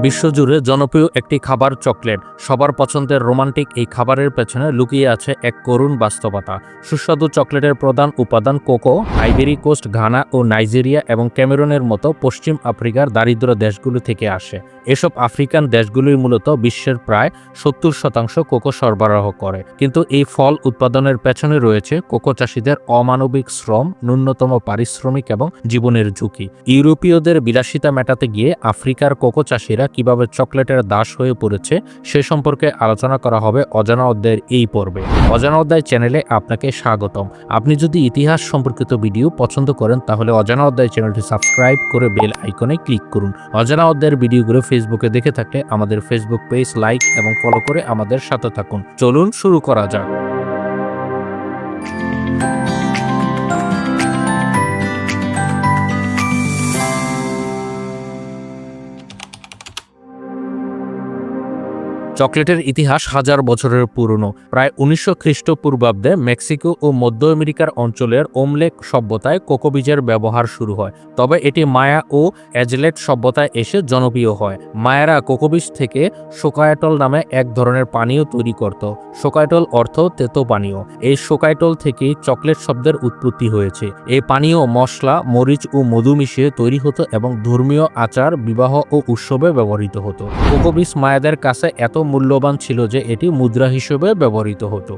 বিশ্বজুড়ে জনপ্রিয় একটি খাবার চকলেট। সবার পছন্দের রোমান্টিক এই খাবারের পেছনে লুকিয়ে আছে এক করুণ বাস্তবতা। সুস্বাদু চকলেটের প্রধান উপাদান কোকো আইভরি কোস্ট, ঘানা ও নাইজেরিয়া এবং ক্যামেরুনের মতো পশ্চিম আফ্রিকার দারিদ্র দেশগুলো থেকে আসে। এসব আফ্রিকান দেশগুলোই মূলত বিশ্বের প্রায় 70% কোকো সরবরাহ করে। কিন্তু এই ফল উৎপাদনের পেছনে রয়েছে কোকো চাষিদের অমানবিক শ্রম, ন্যূনতম পারিশ্রমিক এবং জীবনের ঝুঁকি। ইউরোপীয়দের বিলাসিতা মেটাতে গিয়ে আফ্রিকার কোকো চাষিরা কিভাবে চকলেটের দাস হয়ে পড়েছে সে সম্পর্কে আলোচনা করা হবে অজানা অধ্যায়ের এই পর্বে। অজানা অধ্যায় চ্যানেলে আপনাকে স্বাগতম। আপনি যদি ইতিহাস সম্পর্কিত ভিডিও পছন্দ করেন তাহলে অজানা অধ্যায় চ্যানেলটি সাবস্ক্রাইব করে বেল আইকনে ক্লিক করুন। অজানা অধ্যায়ের ভিডিওগুলো ফেসবুকে দেখে থাকলে আমাদের ফেসবুক পেজ লাইক এবং ফলো করে আমাদের সাথে থাকুন। চলুন শুরু করা যাক। চকলেটের ইতিহাস হাজার বছরের পুরনো। প্রায় 1900 খ্রিস্টপূর্বাব্দে মেক্সিকো ও মধ্য আমেরিকার অঞ্চলের ওমলেক সভ্যতায় কোকো বীজের ব্যবহার শুরু হয়। তবে এটি মায়া ও অ্যাজলেট সভ্যতায় এসে জনপ্রিয় হয়। মায়ারা কোকো বীজ থেকে শোকায়টল নামে এক ধরনের পানীয় তৈরি করত। শোকায়টল অর্থ তেতো পানীয়। এই শোকায়টল থেকেই চকলেট শব্দের উৎপত্তি হয়েছে। এই পানীয় মশলা, মরিচ ও মধু মিশিয়ে তৈরি হতো এবং ধর্মীয় আচার, বিবাহ ও উৎসবে ব্যবহৃত হতো। কোকো বীজ মায়াদের কাছে এত মূল্যবান ছিল যে এটি মুদ্রা হিসেবে ব্যবহৃত হতো।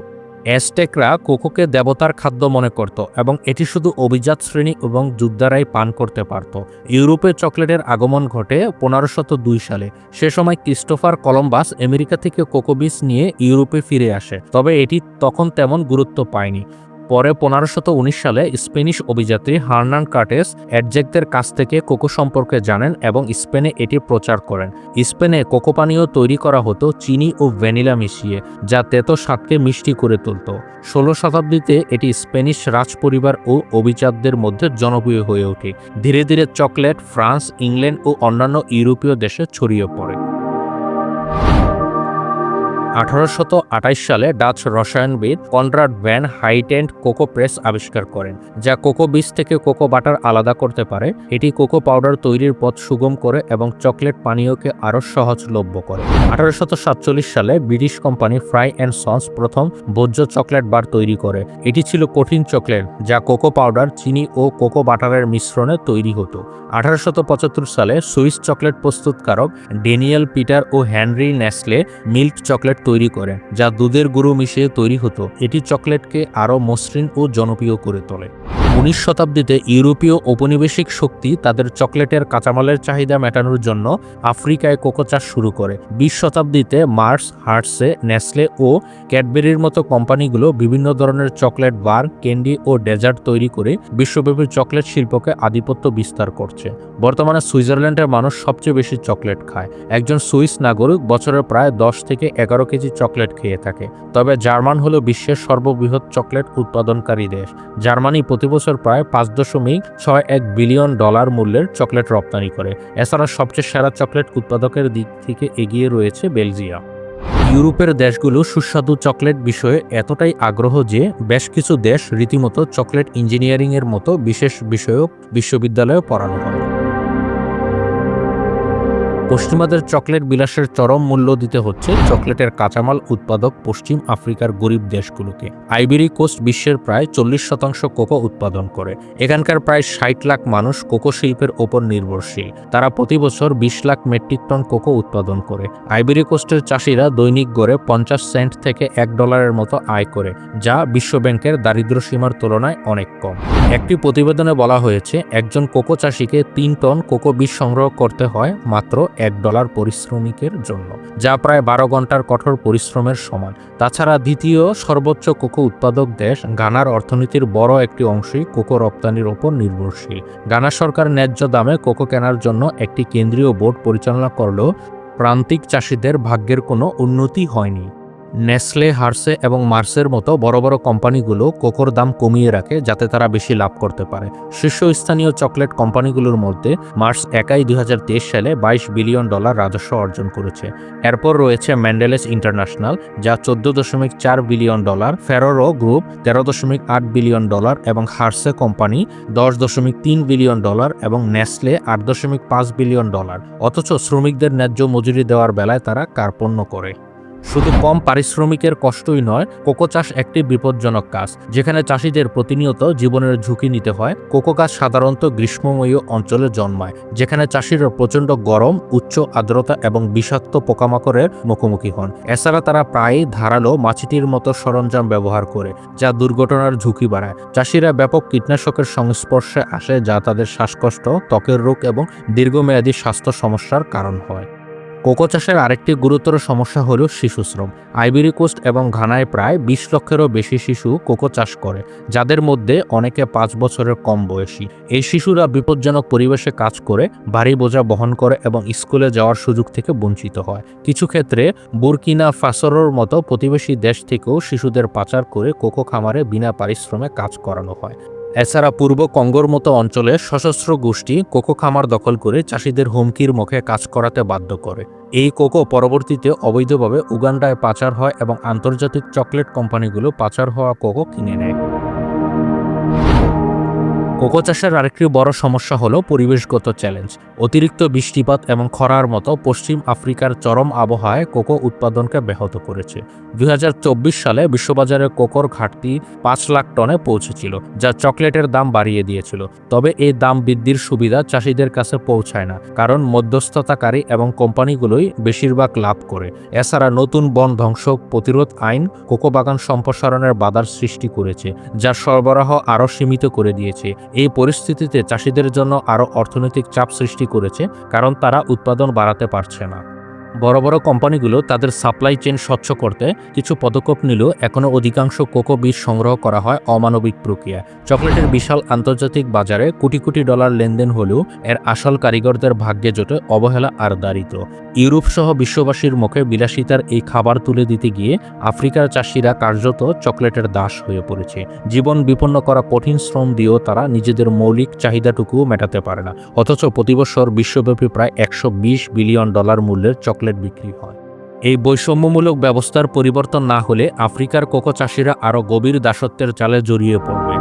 অ্যাজটেকরা কোকোকে দেবতার খাদ্য মনে করত এবং এটি শুধু অভিজাত শ্রেণী এবং যোদ্ধারাই পান করতে পারত। ইউরোপে চকলেটের আগমন ঘটে 1502 সালে। সে সময় ক্রিস্টোফার কলম্বাস আমেরিকা থেকে কোকো বীজ নিয়ে ইউরোপে ফিরে আসে, তবে এটি তখন তেমন গুরুত্ব পায়নি। পরে 1519 সালে স্প্যানিশ অভিযাত্রী হার্নান কার্টেস অ্যাডজেকদের কাছ থেকে কোকো সম্পর্কে জানেন এবং স্পেনে এটি প্রচার করেন। স্পেনে কোকো পানীয় তৈরি করা হতো চিনি ও ভ্যানিলা মিশিয়ে, যা তেতো স্বাদকে মিষ্টি করে তুলত। 16 শতাব্দীতে এটি স্প্যানিশ রাজপরিবার ও অভিজাতদের মধ্যে জনপ্রিয় হয়ে ওঠে। ধীরে ধীরে চকলেট ফ্রান্স, ইংল্যান্ড ও অন্যান্য ইউরোপীয় দেশে ছড়িয়ে পড়ে। 1828 সালে ডাচ রসায়নবিদ Conrad van Houten cocoa press আবিষ্কার করেন, যা কোকো বীজ থেকে কোকো বাটার আলাদা করতে পারে। এটি কোকো পাউডার তৈরির পথ সুগম করে এবং চকলেট পানীয়কে আরও সহজলভ্য করে। 1847 সালে British company fry and sons প্রথম ভোজ্য চকলেট বার তৈরি করে। এটি ছিল কঠিন চকলেট যা কোকো পাউডার, চিনি ও কোকো বাটারের মিশ্রণে তৈরি হতো। 1875 সালে সুইস চকলেট প্রস্তুতকারক ড্যানিয়েল পিটার ও হেনরি নেসলে মিল্ক চকলেট তৈরি করেন, যা দুধের গুঁড়ো মিশিয়ে তৈরি হতো। এটি চকলেটকে আরও মসৃণ ও জনপ্রিয় করে তোলে। 19 শতাব্দীতে ইউরোপীয় ঔপনিবেশিক শক্তি তাদের চকলেটের কাঁচামালের চাহিদা মেটানোর জন্য আফ্রিকায় কোকো চাষ শুরু করে। 20 শতাব্দীতে মার্স, হার্শে, নেসলে ও ক্যাডবেরির মতো কোম্পানিগুলো বিভিন্ন ধরনের চকলেট বার, ক্যান্ডি ও ডেজার্ট তৈরি করে বিশ্বব্যাপী চকলেট শিল্পকে আধিপত্য বিস্তার করছে। বর্তমানে সুইজারল্যান্ডের মানুষ সবচেয়ে বেশি চকলেট খায়। একজন সুইস নাগরিক বছরে প্রায় 10 থেকে 11 কেজি চকলেট খেয়ে থাকে। তবে জার্মান হলো বিশ্বের সর্ববৃহৎ চকলেট উৎপাদনকারী দেশ। জার্মানি প্রতি বছর প্রায় $5.61 বিলিয়ন মূল্যের চকলেট রপ্তানি করে। এছাড়া সবচেয়ে সেরা চকলেট উৎপাদকের দিক থেকে এগিয়ে রয়েছে বেলজিয়াম। ইউরোপের দেশগুলো সুস্বাদু চকলেট বিষয়ে এতটাই আগ্রহ যে বেশ কিছু দেশ রীতিমতো চকলেট ইঞ্জিনিয়ারিংয়ের মতো বিশেষ বিষয়ক বিশ্ববিদ্যালয়ে পড়ানো হয়। পশ্চিমাদের চকলেট বিলাসের চরম মূল্য দিতে হচ্ছে চকলেটের কাঁচামাল উৎপাদক পশ্চিম আফ্রিকার গরিব দেশগুলোকে। আইভরি কোস্ট বিশ্বের প্রায় 40% কোকো উৎপাদন করে। এখানকার প্রায় 60 লাখ মানুষ কোকো শিল্পের ওপর নির্ভরশীল। তারা প্রতি বছর 20 লাখ মেট্রিক টন কোকো উৎপাদন করে। আইভরি কোস্টের চাষিরা দৈনিক গড়ে 50 সেন্ট থেকে $1 মতো আয় করে, যা বিশ্বব্যাংকের দারিদ্র্য সীমার তুলনায় অনেক কম। একটি প্রতিবেদনে বলা হয়েছে একজন কোকো চাষিকে 3 টন কোকো বীজ সংগ্রহ করতে হয় মাত্র $1 পরিশ্রমিকের জন্য, যা প্রায় 12 ঘন্টার কঠোর পরিশ্রমের সমান। তাছাড়া দ্বিতীয় সর্বোচ্চ কোকো উৎপাদক দেশ ঘানার অর্থনীতির বড় একটি অংশই কোকো রপ্তানির ওপর নির্ভরশীল। ঘানা সরকার ন্যায্য দামে কোকো কেনার জন্য একটি কেন্দ্রীয় বোর্ড পরিচালনা করলেও প্রান্তিক চাষিদের ভাগ্যের কোনো উন্নতি হয়নি। নেসলে, হার্সে এবং মার্সের মতো বড় বড় কোম্পানিগুলো কোকোর দাম কমিয়ে রাখে যাতে তারা বেশি লাভ করতে পারে। শীর্ষস্থানীয় চকলেট কোম্পানিগুলোর মধ্যে মার্স একাই 2023 সালে $22 বিলিয়ন রাজস্ব অর্জন করেছে। এরপর রয়েছে ম্যান্ডেলেস ইন্টারন্যাশনাল, যা $14.4 বিলিয়ন, ফেরোরো গ্রুপ $13.8 বিলিয়ন এবং হার্সে কোম্পানি $10.3 বিলিয়ন এবং নেসলে $8.5 বিলিয়ন। অথচ শ্রমিকদের ন্যায্য মজুরি দেওয়ার বেলায় তারা কার্পণ্য করে। শুধু কম পারিশ্রমিকের কষ্টই নয়, কোকো চাষ একটি বিপজ্জনক কাজ, যেখানে চাষিদের প্রতিনিয়ত জীবনের ঝুঁকি নিতে হয়। কোকো গাছ সাধারণত গ্রীষ্মময় অঞ্চলে জন্মায়, যেখানে চাষিরা প্রচণ্ড গরম, উচ্চ আর্দ্রতা এবং বিষাক্ত পোকামাকড়ের মুখোমুখি হন। এছাড়া তারা প্রায়ই ধারালো মাছিটির মতো সরঞ্জাম ব্যবহার করে, যা দুর্ঘটনার ঝুঁকি বাড়ায়। চাষিরা ব্যাপক কীটনাশকের সংস্পর্শে আসে, যা তাদের শ্বাসকষ্ট, ত্বকের রোগ এবং দীর্ঘমেয়াদী স্বাস্থ্য সমস্যার কারণ হয়। কোকো চাষের আরেকটি গুরুতর সমস্যা হল শিশুশ্রম। আইভরি কোস্ট এবং ঘানায় প্রায় 20 লক্ষেরও বেশি শিশু কোকো চাষ করে, যাদের মধ্যে অনেকে 5 বছরের কম বয়সী। এই শিশুরা বিপজ্জনক পরিবেশে কাজ করে, ভারী বোঝা বহন করে এবং স্কুলে যাওয়ার সুযোগ থেকে বঞ্চিত হয়। কিছু ক্ষেত্রে বুরকিনা ফাসোর মতো প্রতিবেশী দেশ থেকেও শিশুদের পাচার করে কোকো খামারে বিনা পারিশ্রমে কাজ করানো হয়। এছাড়া পূর্ব কঙ্গোর মতো অঞ্চলে সশস্ত্র গোষ্ঠী কোকো খামার দখল করে চাষিদের হুমকির মুখে কাজ করাতে বাধ্য করে। এই কোকো পরবর্তীতে অবৈধভাবে উগান্ডায় পাচার হয় এবং আন্তর্জাতিক চকলেট কোম্পানিগুলো পাচার হওয়া কোকো কিনে নেয়। কোকো চাষের আরেকটি বড় সমস্যা হলো পরিবেশগত চ্যালেঞ্জ। অতিরিক্ত বৃষ্টিপাত এবং খরার মতো পশ্চিম আফ্রিকার চরম আবহাওয়ায় কোকো উৎপাদনকে ব্যাহত করেছে। 2024 সালে বিশ্ববাজারে কোকোর ঘাটতি 5 লাখ টনে পৌঁছেছিল, যা চকলেটের দাম বাড়িয়ে দিয়েছিল। তবে এই দাম বৃদ্ধির সুবিধা চাষিদের কাছে পৌঁছায় না, কারণ মধ্যস্থতাকারী এবং কোম্পানিগুলোই বেশিরভাগ লাভ করে। এছাড়া নতুন বন ধ্বংস প্রতিরোধ আইন কোকো বাগান সম্প্রসারণের বাধার সৃষ্টি করেছে, যা সরবরাহ আরও সীমিত করে দিয়েছে। এই পরিস্থিতিতে চাষিদের জন্য আরও অর্থনৈতিক চাপ সৃষ্টি করেছে, কারণ তারা উৎপাদন বাড়াতে পারছে না। বড় বড় কোম্পানিগুলো তাদের সাপ্লাই চেইন স্বচ্ছ করতে কিছু পদক্ষেপ নিলেও এখনও অধিকাংশ কোকো বীজ সংগ্রহ করা হয় অমানবিক প্রক্রিয়া। চকলেটের বিশাল আন্তর্জাতিক বাজারে কোটি কোটি ডলার লেনদেন হলেও এর আসল কারিগরদের ভাগ্যে জোটে অবহেলা আর দারিদ্র। ইউরোপ সহ বিশ্ববাসীর মুখে বিলাসিতার এই খাবার তুলে দিতে গিয়ে আফ্রিকার চাষিরা কার্যত চকলেটের দাস হয়ে পড়েছে। জীবন বিপন্ন করা কঠিন শ্রম দিয়েও তারা নিজেদের মৌলিক চাহিদাটুকুও মেটাতে পারে না। অথচ প্রতিবছর বিশ্বব্যাপী প্রায় $120 বিলিয়ন মূল্যের চকলেট বিক্রি হয়। এই বৈষম্যমূলক ব্যবস্থার পরিবর্তন না হলে আফ্রিকার কোকো চাষিরা আরও গভীর দাসত্বের জালে জড়িয়ে পড়বে।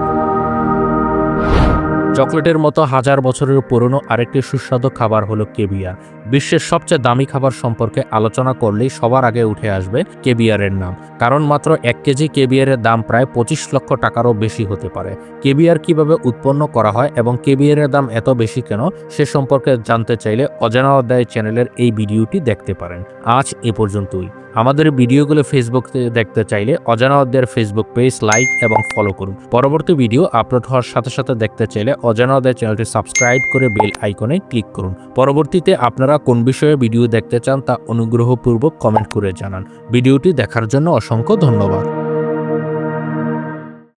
চকলেটের মতো হাজার বছরের পুরনো আরেকটি সুস্বাদু খাবার হলো কেভিয়ার। বিশ্বের সবচেয়ে দামি খাবার সম্পর্কে আলোচনা করলেই সবার আগে উঠে আসবে কেভিয়ারের নাম, কারণ মাত্র 1 কেজি কেভিয়ারের দাম প্রায় 25 লক্ষ টাকারও বেশি হতে পারে। কেভিয়ার কিভাবে উৎপন্ন করা হয় এবং কেভিয়ারের দাম এত বেশি কেন, সে সম্পর্কে জানতে চাইলে অজানা অধ্যায় চ্যানেলের এই ভিডিওটি দেখতে পারেন। আজ এ পর্যন্তই। আমাদের ভিডিওগুলো ফেসবুকে দেখতে চাইলে অজানা অধ্যায়ের ফেসবুক পেজ লাইক এবং ফলো করুন। পরবর্তী ভিডিও আপলোড হওয়ার সাথে সাথে দেখতে চাইলে অজানা অধ্যায় চ্যানেলটি সাবস্ক্রাইব করে বেল আইকনে ক্লিক করুন। পরবর্তীতে আপনারা কোন বিষয়ে ভিডিও দেখতে চান তা অনুগ্রহপূর্বক কমেন্ট করে জানান। ভিডিওটি দেখার জন্য অসংখ্য ধন্যবাদ।